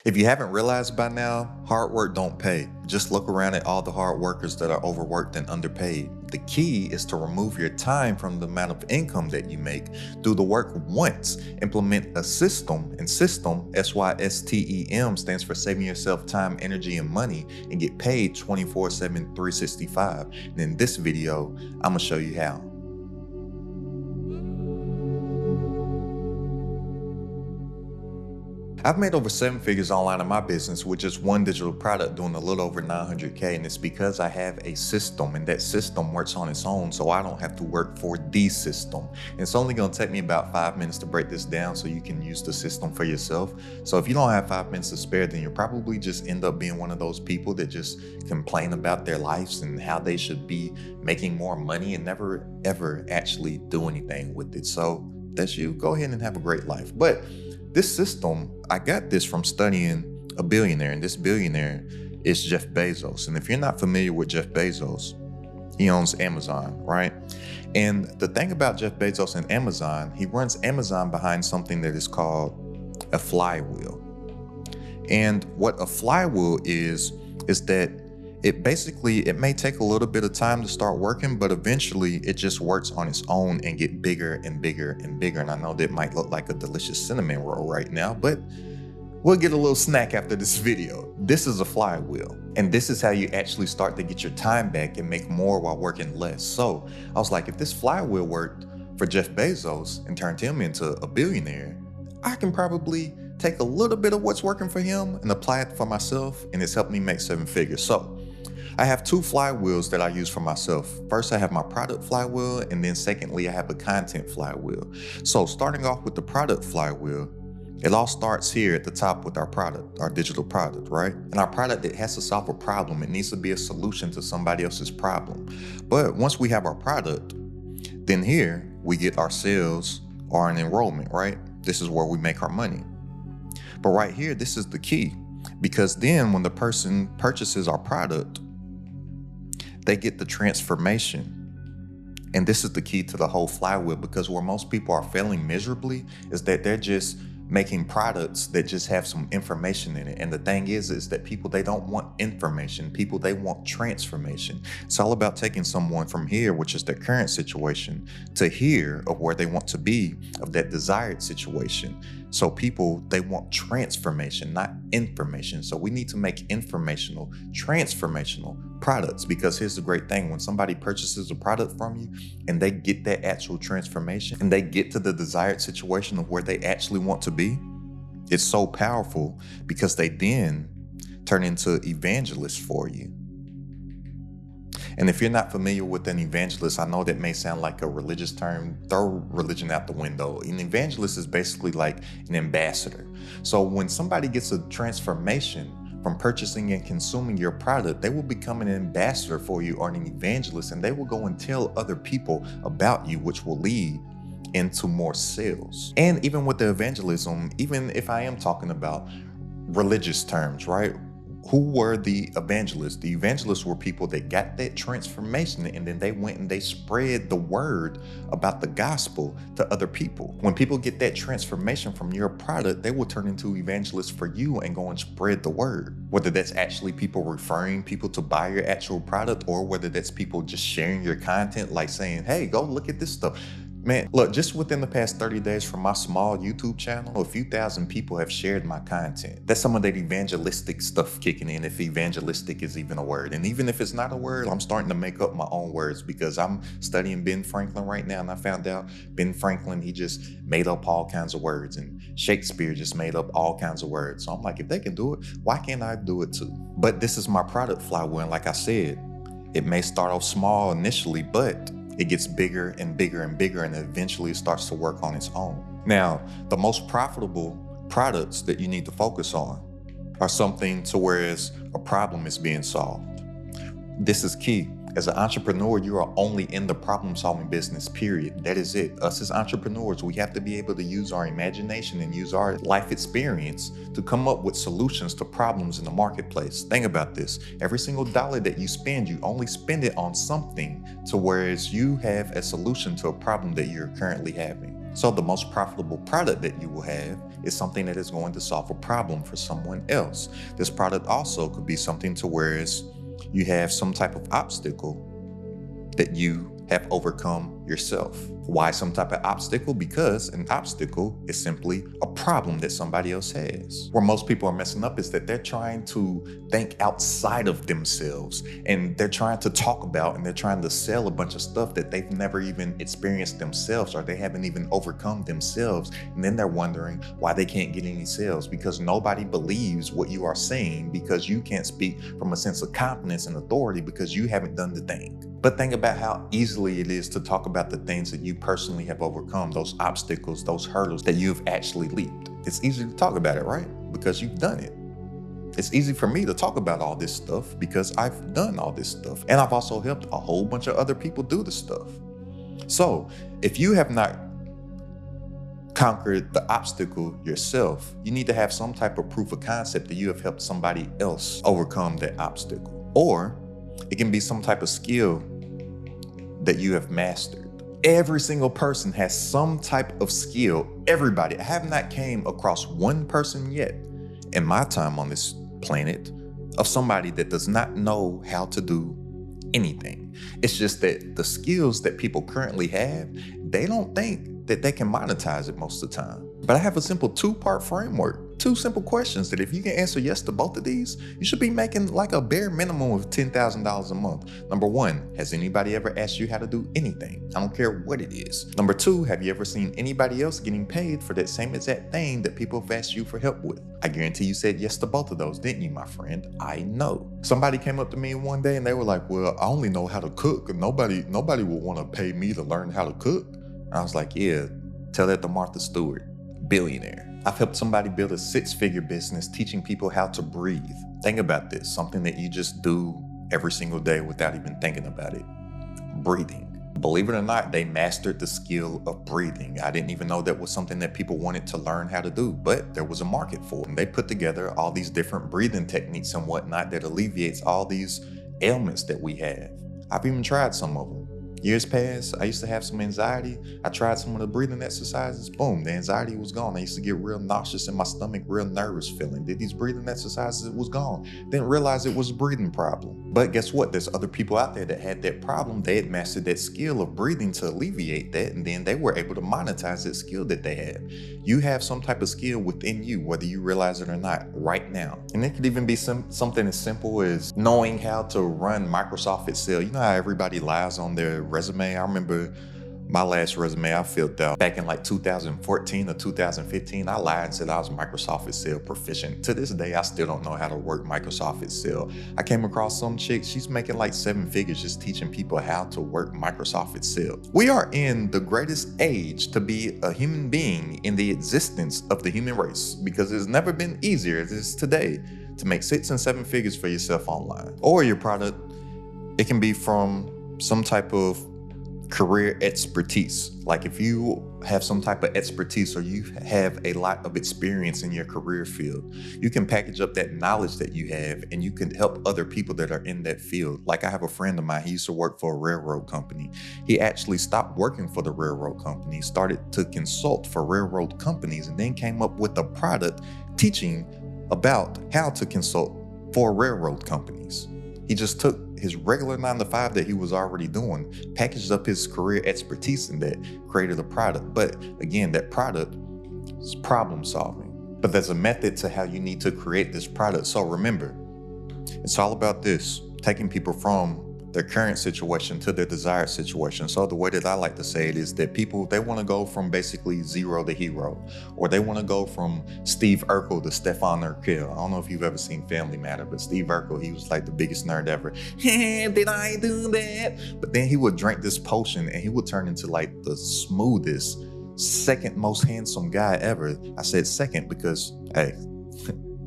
If you haven't realized by now, hard work don't pay. Just look around at all the hard workers that are overworked and underpaid. The key is to remove your time from the amount of income that you make. Do the work once. Implement a system, and system, SYSTEM, stands for saving yourself time, energy, and money, and get paid 24/7, 365. And in this video, I'm gonna show you how. I've made over 7 figures online in my business with just one digital product doing a little over 900K, and it's because I have a system, and that system works on its own, so I don't have to work for the system. And it's only going to take me about 5 minutes to break this down so you can use the system for yourself. So if you don't have 5 minutes to spare, then you'll probably just end up being one of those people that just complain about their lives and how they should be making more money and never ever actually do anything with it. So that's you. Go ahead and have a great life. But this system, I got this from studying a billionaire, and this billionaire is Jeff Bezos. And if you're not familiar with Jeff Bezos, he owns Amazon, right? And the thing about Jeff Bezos and Amazon, he runs Amazon behind something that is called a flywheel. And what a flywheel is that it may take a little bit of time to start working, but eventually it just works on its own and get bigger and bigger and bigger. And I know that might look like a delicious cinnamon roll right now, but we'll get a little snack after this video. This is a flywheel, and this is how you actually start to get your time back and make more while working less. So I was like, if this flywheel worked for Jeff Bezos and turned him into a billionaire, I can probably take a little bit of what's working for him and apply it for myself, and it's helped me make 7 figures. So I have 2 flywheels that I use for myself. First, I have my product flywheel, and then secondly, I have a content flywheel. So starting off with the product flywheel, it all starts here at the top with our product, our digital product, right? And our product, it has to solve a problem. It needs to be a solution to somebody else's problem. But once we have our product, then here we get our sales or an enrollment, right? This is where we make our money. But right here, this is the key, because then when the person purchases our product, they get the transformation. And this is the key to the whole flywheel, because where most people are failing miserably is that they're just making products that just have some information in it. And the thing is that people, they don't want information. People, they want transformation. It's all about taking someone from here, which is their current situation, to here of where they want to be, of that desired situation. So people, they want transformation, not information. So we need to make informational, transformational products, because here's the great thing. When somebody purchases a product from you and they get that actual transformation and they get to the desired situation of where they actually want to be, it's so powerful, because they then turn into evangelists for you. And if you're not familiar with an evangelist, I know that may sound like a religious term. Throw religion out the window. An evangelist is basically like an ambassador. So when somebody gets a transformation from purchasing and consuming your product, they will become an ambassador for you, or an evangelist, and they will go and tell other people about you, which will lead into more sales. And even with the evangelism, even if I am talking about religious terms, right? Who were the evangelists? The evangelists were people that got that transformation, and then they went and they spread the word about the gospel to other people. When people get that transformation from your product, they will turn into evangelists for you and go and spread the word. Whether that's actually people referring people to buy your actual product, or whether that's people just sharing your content, like saying, hey, go look at this stuff. Man, look, just within the past 30 days from my small YouTube channel, a few thousand people have shared my content. That's some of that evangelistic stuff kicking in, if evangelistic is even a word. And even if it's not a word, I'm starting to make up my own words, because I'm studying Ben Franklin right now, and I found out Ben Franklin, he just made up all kinds of words, and Shakespeare just made up all kinds of words. So I'm like, if they can do it, why can't I do it too? But this is my product flywheel, and like I said, it may start off small initially, but it gets bigger and bigger and bigger, and eventually it starts to work on its own. Now, the most profitable products that you need to focus on are something to whereas a problem is being solved. This is key. As an entrepreneur, you are only in the problem-solving business, period. That is it. Us as entrepreneurs, we have to be able to use our imagination and use our life experience to come up with solutions to problems in the marketplace. Think about this. Every single dollar that you spend, you only spend it on something to whereas you have a solution to a problem that you're currently having. So the most profitable product that you will have is something that is going to solve a problem for someone else. This product also could be something to whereas you have some type of obstacle that you have overcome yourself. Why some type of obstacle? Because an obstacle is simply a problem that somebody else has. Where most people are messing up is that they're trying to think outside of themselves, and they're trying to talk about and they're trying to sell a bunch of stuff that they've never even experienced themselves, or they haven't even overcome themselves. And then they're wondering why they can't get any sales, because nobody believes what you are saying, because you can't speak from a sense of confidence and authority because you haven't done the thing. But think about how easily it is to talk about the things that you personally have overcome, those obstacles, those hurdles that you've actually leaped. It's easy to talk about it, right? Because you've done it. It's easy for me to talk about all this stuff because I've done all this stuff. And I've also helped a whole bunch of other people do the stuff. So if you have not conquered the obstacle yourself, you need to have some type of proof of concept that you have helped somebody else overcome that obstacle. Or it can be some type of skill that you have mastered. Every single person has some type of skill. Everybody. I have not came across one person yet in my time on this planet of somebody that does not know how to do anything. It's just that the skills that people currently have, they don't think that they can monetize it most of the time. But I have a simple 2-part framework, 2 simple questions that if you can answer yes to both of these, you should be making like a bare minimum of $10,000 a month. Number 1, has anybody ever asked you how to do anything? I don't care what it is. Number 2, have you ever seen anybody else getting paid for that same exact thing that people have asked you for help with? I guarantee you said yes to both of those, didn't you, my friend? I know. Somebody came up to me one day and they were like, well, I only know how to cook. Nobody would want to pay me to learn how to cook. And I was like, yeah, tell that to Martha Stewart, billionaire. I've helped somebody build a 6-figure business teaching people how to breathe. Think about this, something that you just do every single day without even thinking about it. Breathing. Believe it or not, they mastered the skill of breathing. I didn't even know that was something that people wanted to learn how to do, but there was a market for it. And they put together all these different breathing techniques and whatnot that alleviates all these ailments that we have. I've even tried some of them. Years past, I used to have some anxiety. I tried some of the breathing exercises. Boom, the anxiety was gone. I used to get real nauseous in my stomach, real nervous feeling. Did these breathing exercises, it was gone. Didn't realize it was a breathing problem. But guess what? There's other people out there that had that problem. They had mastered that skill of breathing to alleviate that, and then they were able to monetize that skill that they had. You have some type of skill within you, whether you realize it or not, right now. And it could even be something as simple as knowing how to run Microsoft Excel. You know how everybody lies on their resume? I remember my last resume I filled out back in like 2014 or 2015. I lied and said I was Microsoft Excel proficient. To this day, I still don't know how to work Microsoft Excel. I came across some chick, she's making like 7 figures just teaching people how to work Microsoft Excel. We are in the greatest age to be a human being in the existence of the human race, because it's never been easier as it is today to make 6 and 7 figures for yourself online. Or your product, it can be from some type of career expertise. Like if you have some type of expertise or you have a lot of experience in your career field, you can package up that knowledge that you have and you can help other people that are in that field. Like I have a friend of mine, he used to work for a railroad company. He actually stopped working for the railroad company, started to consult for railroad companies, and then came up with a product teaching about how to consult for railroad companies. He just took his regular 9-to-5 that he was already doing, packaged up his career expertise in that, created a product. But again, that product is problem solving. But there's a method to how you need to create this product. So remember, it's all about this, taking people from their current situation to their desired situation. So the way that I like to say it is that people, they want to go from basically zero to hero, or they want to go from Steve Urkel to Stefan Urkel. I don't know if you've ever seen Family Matter, but Steve Urkel, he was like the biggest nerd ever. Did I do that? But then he would drink this potion and he would turn into like the smoothest, second most handsome guy ever. I said second because, hey,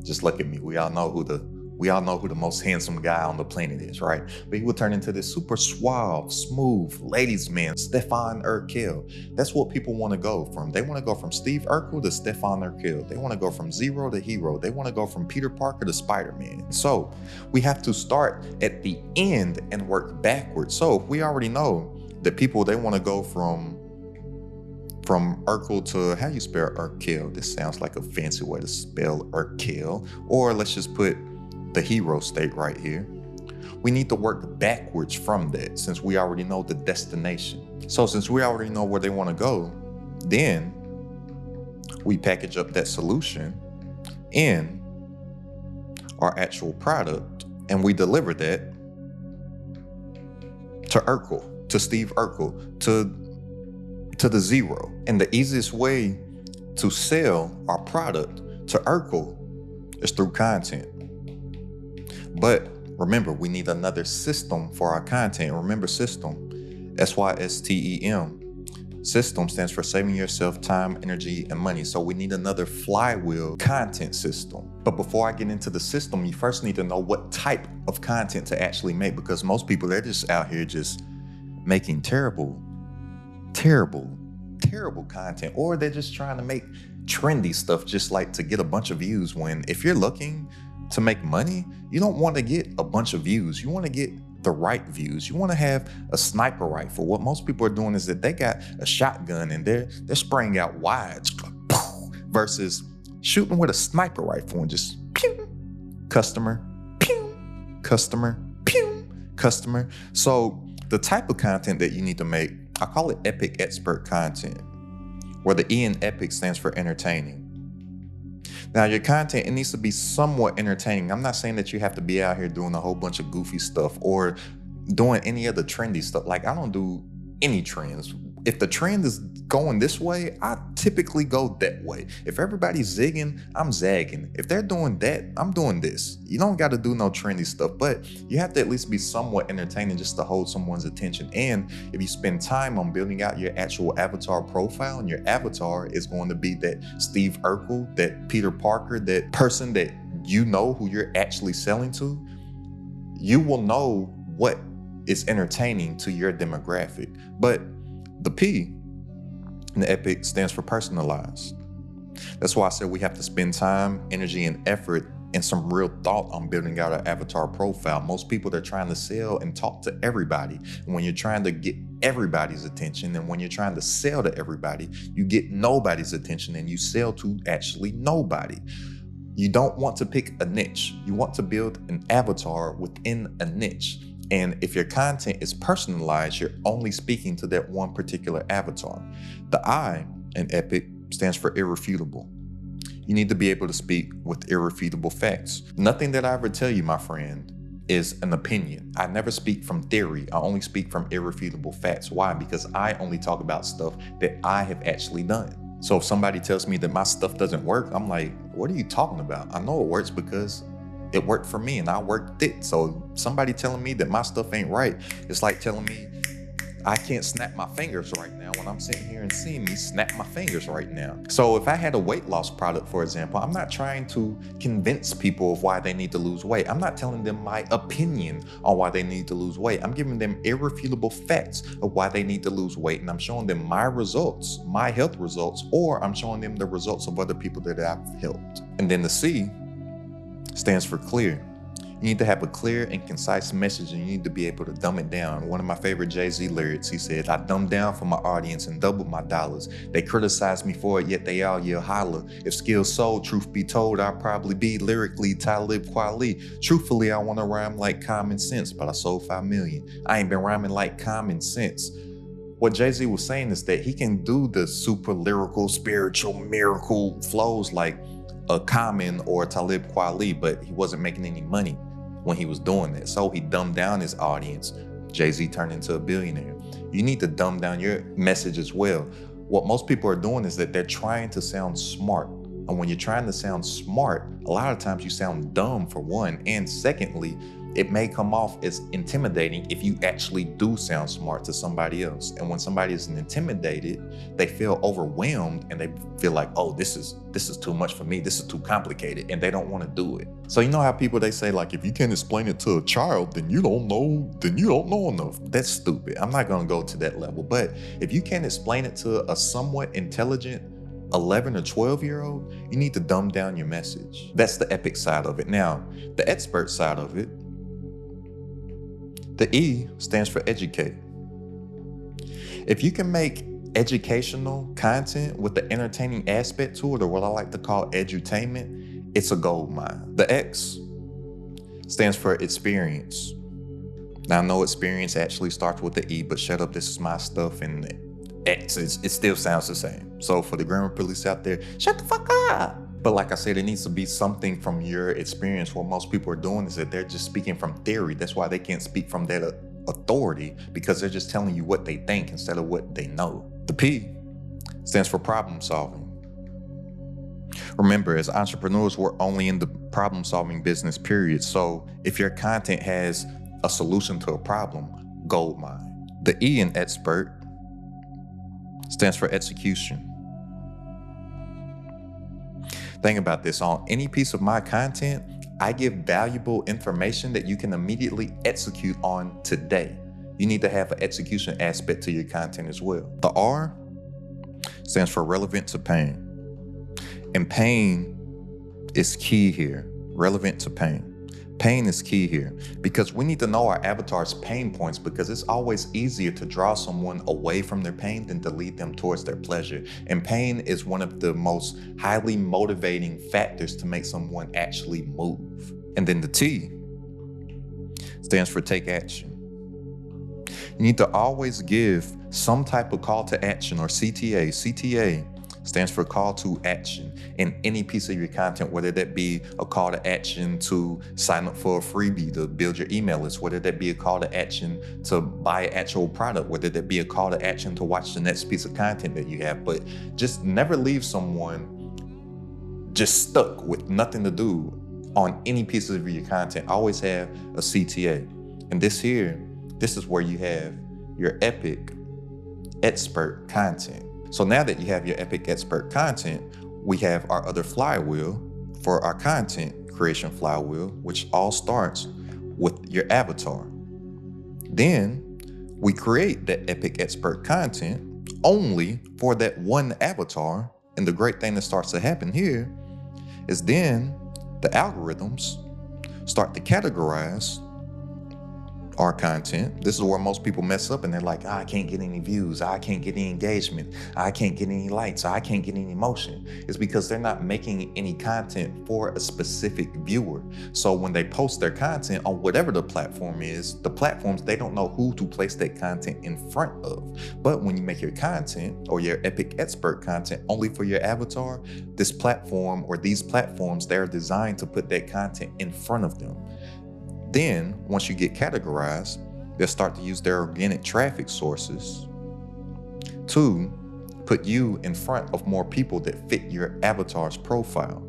just look at me. We all know who the most handsome guy on the planet is, right? But he would turn into this super suave, smooth, ladies' man, Stefan Urkel. That's what people want to go from. They want to go from Steve Urkel to Stefan Urkel. They want to go from zero to hero. They want to go from Peter Parker to Spider-Man. So we have to start at the end and work backwards. So we already know that people, they want to go from From Urkel to, how you spell Urkel? This sounds like a fancy way to spell Urkel. Or let's just put the hero state right here. We need to work backwards from that since we already know the destination. So since we already know where they want to go, then we package up that solution in our actual product and we deliver that to Urkel, to Steve Urkel, to the zero. And the easiest way to sell our product to Urkel is through content. But remember, we need another system for our content. Remember system, SYSTEM. System stands for saving yourself time, energy, and money. So we need another flywheel content system. But before I get into the system, you first need to know what type of content to actually make, because most people, they're just out here just making terrible content, or they're just trying to make trendy stuff just like to get a bunch of views, when if you're looking to make money, you don't want to get a bunch of views. You want to get the right views. You want to have a sniper rifle. What most people are doing is that they got a shotgun and they're spraying out wide versus shooting with a sniper rifle and just pew, customer, pew, customer, pew, customer. So the type of content that you need to make, I call it epic expert content, where the E in epic stands for entertaining. Now, your content, it needs to be somewhat entertaining. I'm not saying that you have to be out here doing a whole bunch of goofy stuff or doing any other trendy stuff. Like, I don't do any trends. If the trend is going this way, I typically go that way. If everybody's zigging, I'm zagging. If they're doing that, I'm doing this. You don't got to do no trendy stuff, but you have to at least be somewhat entertaining just to hold someone's attention. And if you spend time on building out your actual avatar profile, and your avatar is going to be that Steve Urkel, that Peter Parker, that person that you know who you're actually selling to, you will know what is entertaining to your demographic. But the P in the epic stands for personalized. That's why I said we have to spend time, energy, and effort and some real thought on building out an avatar profile. Most people, they're trying to sell and talk to everybody. And when you're trying to get everybody's attention, and when you're trying to sell to everybody, you get nobody's attention and you sell to actually nobody. You don't want to pick a niche. You want to build an avatar within a niche. And if your content is personalized, you're only speaking to that one particular avatar. The I in epic stands for irrefutable. You need to be able to speak with irrefutable facts. Nothing that I ever tell you, my friend, is an opinion. I never speak from theory. I only speak from irrefutable facts. Why? Because I only talk about stuff that I have actually done. So if somebody tells me that my stuff doesn't work, I'm like, what are you talking about? I know it works because it worked for me and I worked it. So somebody telling me that my stuff ain't right, it's like telling me I can't snap my fingers right now when I'm sitting here and seeing me snap my fingers right now. So if I had a weight loss product, for example, I'm not trying to convince people of why they need to lose weight. I'm not telling them my opinion on why they need to lose weight. I'm giving them irrefutable facts of why they need to lose weight. And I'm showing them my results, my health results, or I'm showing them the results of other people that I've helped. And then the C stands for clear. You need to have a clear and concise message, and you need to be able to dumb it down. One of my favorite Jay-Z lyrics, he said, I dumbed down for my audience and doubled my dollars. They criticize me for it, yet they all yell holla. If skills sold, truth be told, I'd probably be lyrically Talib Kweli. Truthfully, I want to rhyme like common sense, but I sold 5 million. I ain't been rhyming like common sense. What Jay-Z was saying is that he can do the super lyrical, spiritual, miracle flows like a Common or Talib Kweli, but he wasn't making any money when he was doing that. So he dumbed down his audience. Jay-Z turned into a billionaire. You need to dumb down your message as well. What most people are doing is that they're trying to sound smart. And when you're trying to sound smart, a lot of times you sound dumb, for one. And secondly, it may come off as intimidating if you actually do sound smart to somebody else. And when somebody is intimidated, they feel overwhelmed and they feel like, oh, this is too much for me. This is too complicated. And they don't want to do it. So you know how people, they say like, if you can't explain it to a child, then you don't know enough. That's stupid. I'm not going to go to that level. But if you can't explain it to a somewhat intelligent 11 or 12-year-old, you need to dumb down your message. That's the epic side of it. Now, the expert side of it, the E stands for educate. If you can make educational content with the entertaining aspect to it, or what I like to call edutainment, it's a gold mine. The X stands for experience. Now, I know experience actually starts with the E, but shut up, this is my stuff, and X, it still sounds the same. So for the grammar police out there, shut the fuck up. But like I said, it needs to be something from your experience. What most people are doing is that they're just speaking from theory. That's why they can't speak from that authority, because they're just telling you what they think instead of what they know. The P stands for problem solving. Remember, as entrepreneurs, we're only in the problem solving business, period. So if your content has a solution to a problem, gold mine. The E in expert stands for execution. Think about this. On any piece of my content, I give valuable information that you can immediately execute on today. You need to have an execution aspect to your content as well. The R stands for relevant to pain. And pain is key here. Relevant to pain. Pain is key here because we need to know our avatar's pain points, because it's always easier to draw someone away from their pain than to lead them towards their pleasure. And pain is one of the most highly motivating factors to make someone actually move. And then the T stands for take action. You need to always give some type of call to action, or CTA. CTA stands for call to action in any piece of your content, whether that be a call to action to sign up for a freebie to build your email list, whether that be a call to action to buy an actual product, whether that be a call to action to watch the next piece of content that you have. But just never leave someone just stuck with nothing to do on any piece of your content. Always have a CTA. And this is where you have your epic expert content. So now that you have your epic expert content, we have our other flywheel for our content creation flywheel, which all starts with your avatar. Then we create that epic expert content only for that one avatar. And the great thing that starts to happen here is then the algorithms start to categorize our content. This is where most people mess up, and they're like, I can't get any views, I can't get any engagement, I can't get any likes, I can't get any emotion. It's because they're not making any content for a specific viewer. So when they post their content on whatever the platform is, the platforms, they don't know who to place that content in front of. But when you make your content or your epic expert content only for your avatar, this platform or these platforms, they're designed to put that content in front of them. Then, once you get categorized, they'll start to use their organic traffic sources to put you in front of more people that fit your avatar's profile.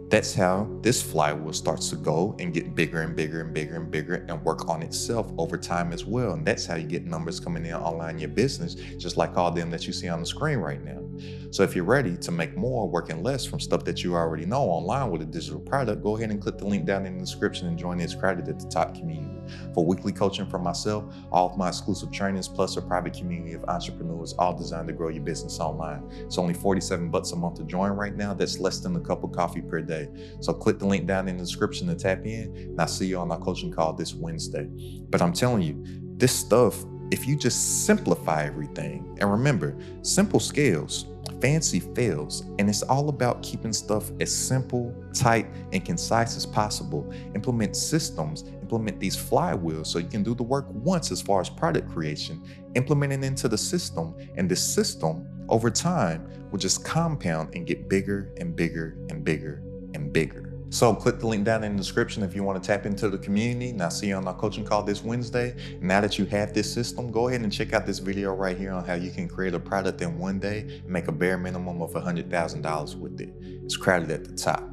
That's how this flywheel starts to go and get bigger and bigger and bigger and bigger and work on itself over time as well. And that's how you get numbers coming in online in your business, just like all them that you see on the screen right now. So if you're ready to make more working less from stuff that you already know online with a digital product, go ahead and click the link down in the description and join the It's Crowded at the Top community. For weekly coaching from myself, all of my exclusive trainings, plus a private community of entrepreneurs, all designed to grow your business online. It's only $47 a month to join right now. That's less than a cup of coffee per day. So click the link down in the description to tap in, and I'll see you on our coaching call this Wednesday. But I'm telling you, this stuff, if you just simplify everything, and remember, simple scales, fancy fails, and it's all about keeping stuff as simple, tight, and concise as possible. Implement systems, implement these flywheels so you can do the work once as far as product creation, implement it into the system, and this system over time will just compound and get bigger and bigger and bigger and bigger. So click the link down in the description if you want to tap into the community, and I'll see you on our coaching call this Wednesday. Now that you have this system, go ahead and check out this video right here on how you can create a product in one day and make a bare minimum of $100,000 with it. It's crowded at the top.